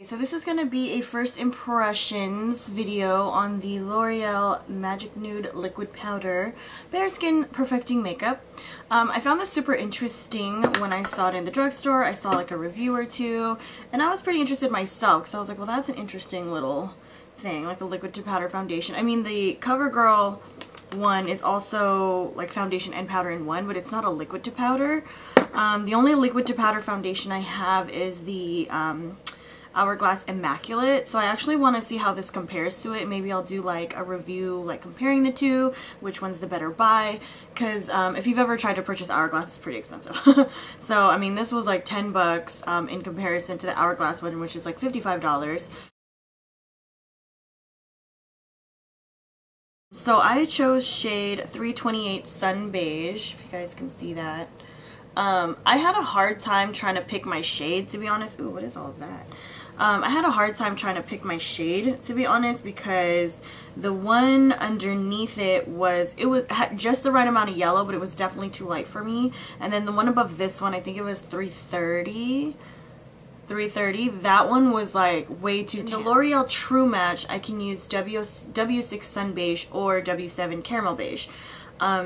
So this is going to be a first impressions video on the L'Oreal Magic Nude Liquid Powder Bare Skin Perfecting Makeup. I found this super interesting when I saw it in the drugstore. I saw like a review or two, and I was pretty interested myself because I was like, well, that's an interesting little thing, like a liquid to powder foundation. I mean, the CoverGirl one is also like foundation and powder in one, but it's not a liquid to powder. The only liquid to powder foundation I have is the Hourglass Immaculate, so I actually want to see how this compares to it. Maybe I'll do like a review like comparing the two, which one's the better buy, because if you've ever tried to purchase Hourglass, it's pretty expensive. So I mean, this was like 10 bucks in comparison to the Hourglass one, which is like $55. So I chose shade 328 Sun Beige, if you guys can see that. I had a hard time trying to pick my shade, to be honest. Ooh, what is all of that? I had a hard time trying to pick my shade, to be honest, because the one underneath it had just the right amount of yellow, but it was definitely too light for me. And then the one above this one, I think it was 330. That one was like way too tan. The L'Oreal True Match, I can use W6 Sun Beige or W7 Caramel Beige.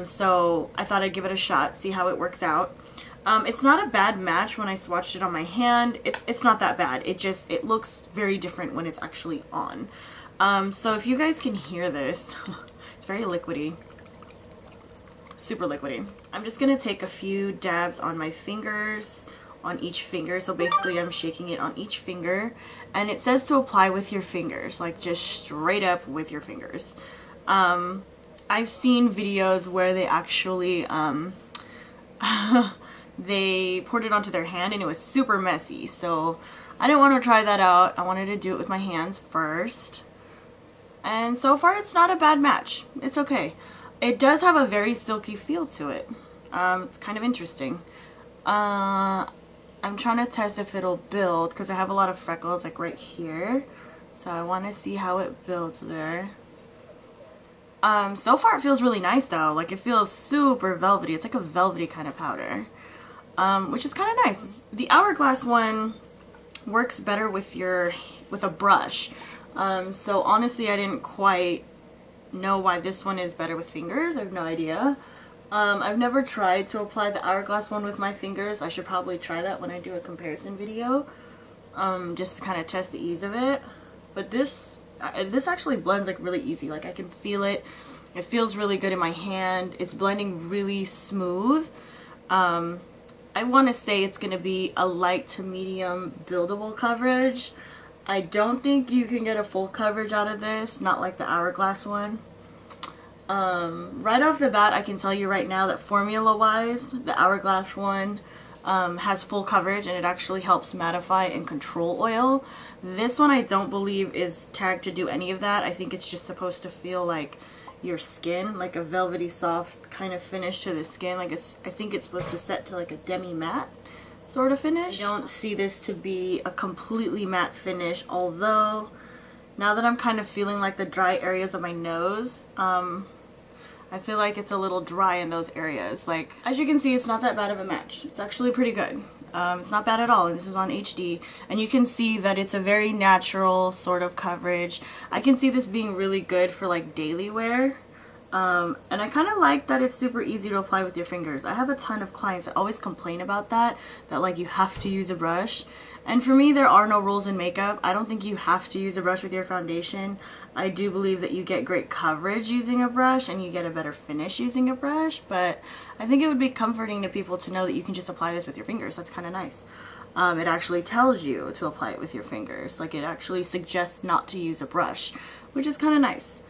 So I thought I'd give it a shot, see how it works out. It's not a bad match when I swatched it on my hand. It's not that bad. It looks very different when it's actually on. So if you guys can hear this, it's very liquidy. Super liquidy. I'm just going to take a few dabs on my fingers, on each finger. So basically I'm shaking it on each finger. And it says to apply with your fingers, like just straight up with your fingers. I've seen videos where they actually they poured it onto their hand and it was super messy, so I didn't want to try that out. I wanted to do it with my hands first, and so far it's not a bad match. It's okay. It does have a very silky feel to it. It's kind of interesting. I'm trying to test if it'll build because I have a lot of freckles like right here, so I want to see how it builds there. So far it feels really nice though. Like, it feels super velvety. It's like a velvety kind of powder, which is kind of nice. The Hourglass one works better with a brush. So honestly, I didn't quite know why this one is better with fingers. I have no idea. I've never tried to apply the Hourglass one with my fingers. I should probably try that when I do a comparison video, just to kind of test the ease of it. But this actually blends like really easy. Like, I can feel it. It feels really good in my hand. It's blending really smooth. I want to say it's going to be a light to medium buildable coverage. I don't think you can get a full coverage out of this, not like the Hourglass one. Right off the bat, I can tell you right now that formula wise, the Hourglass one has full coverage, and it actually helps mattify and control oil. This one I don't believe is tagged to do any of that. I think it's just supposed to feel like your skin, like a velvety soft kind of finish to the skin. Like, I think it's supposed to set to like a demi matte sort of finish. I don't see this to be a completely matte finish, although now that I'm kind of feeling like the dry areas of my nose, I feel like it's a little dry in those areas. Like, as you can see, it's not that bad of a match. It's actually pretty good. It's not bad at all, and this is on HD, and you can see that it's a very natural sort of coverage. I can see this being really good for like daily wear, and I kind of like that it's super easy to apply with your fingers. I have a ton of clients that always complain about that like you have to use a brush, and for me, there are no rules in makeup. I don't think you have to use a brush with your foundation. I do believe that you get great coverage using a brush and you get a better finish using a brush, but I think it would be comforting to people to know that you can just apply this with your fingers. That's kind of nice. It actually tells you to apply it with your fingers. Like, it actually suggests not to use a brush, which is kind of nice.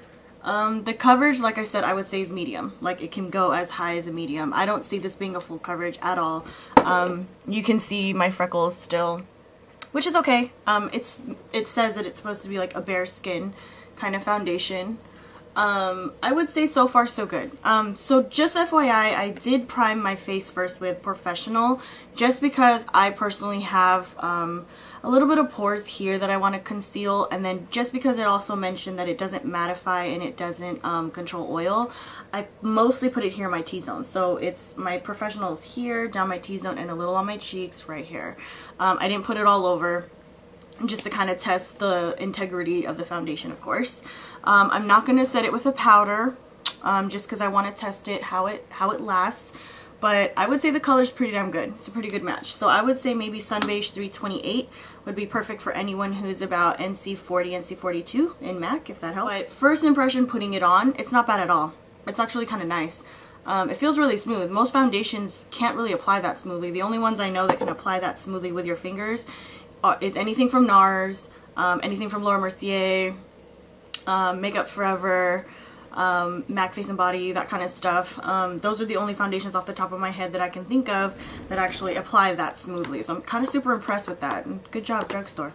The coverage, like I said, I would say is medium. Like, it can go as high as a medium. I don't see this being a full coverage at all. You can see my freckles still, which is okay. It says that it's supposed to be like a bare skin kind of foundation. I would say so far so good. So just FYI, I did prime my face first with Professional, just because I personally have a little bit of pores here that I want to conceal, and then just because it also mentioned that it doesn't mattify and it doesn't control oil, I mostly put it here in my T-zone. So it's my Professional is here, down my T-zone, and a little on my cheeks right here. I didn't put it all over. just to kind of test the integrity of the foundation, of course. I'm not going to set it with a powder, just because I want to test it, how it lasts. But I would say the color's pretty damn good. It's a pretty good match. So I would say maybe Sun Beige 328 would be perfect for anyone who's about NC40, NC42 in MAC, if that helps. But first impression putting it on, it's not bad at all. It's actually kind of nice. It feels really smooth. Most foundations can't really apply that smoothly. The only ones I know that can apply that smoothly with your fingers is anything from NARS, anything from Laura Mercier, Makeup Forever, MAC Face and Body, that kind of stuff. Those are the only foundations off the top of my head that I can think of that actually apply that smoothly. So I'm kind of super impressed with that. And good job, drugstore.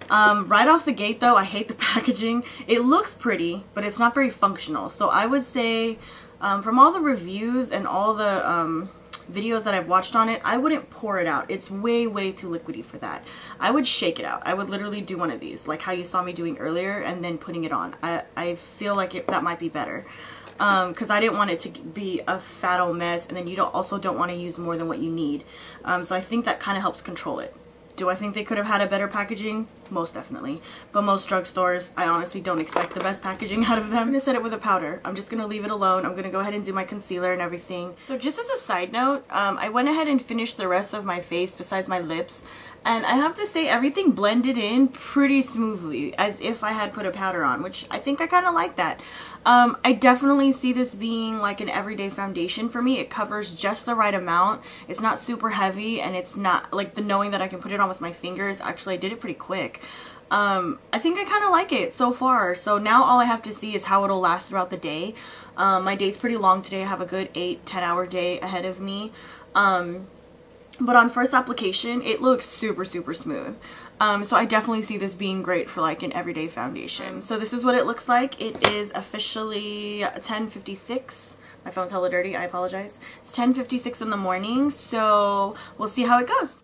Right off the gate though, I hate the packaging. It looks pretty, but it's not very functional. So I would say from all the reviews and all the videos that I've watched on it, I wouldn't pour it out. It's way too liquidy for that. I would shake it out. I would literally do one of these, like how you saw me doing earlier, and then putting it on. I feel like that might be better, because I didn't want it to be a fat old mess, and then you also don't want to use more than what you need. So I think that kind of helps control it. Do I think they could have had a better packaging? Most definitely. But most drugstores, I honestly don't expect the best packaging out of them. I'm going to set it with a powder. I'm just going to leave it alone. I'm going to go ahead and do my concealer and everything. So just as a side note, I went ahead and finished the rest of my face besides my lips. And I have to say everything blended in pretty smoothly, as if I had put a powder on, which I think I kind of like that. I definitely see this being like an everyday foundation for me. It covers just the right amount. It's not super heavy, and it's not like the knowing that I can put it on with my fingers. Actually, I did it pretty quick. I think I kind of like it so far. So now all I have to see is how it'll last throughout the day. My day's pretty long today. I have a good 8-10 hour day ahead of me. But on first application, it looks super smooth. So I definitely see this being great for like an everyday foundation. So this is what it looks like. It is officially 10:56. My phone's hella dirty, I apologize. It's 10:56 in the morning, so we'll see how it goes.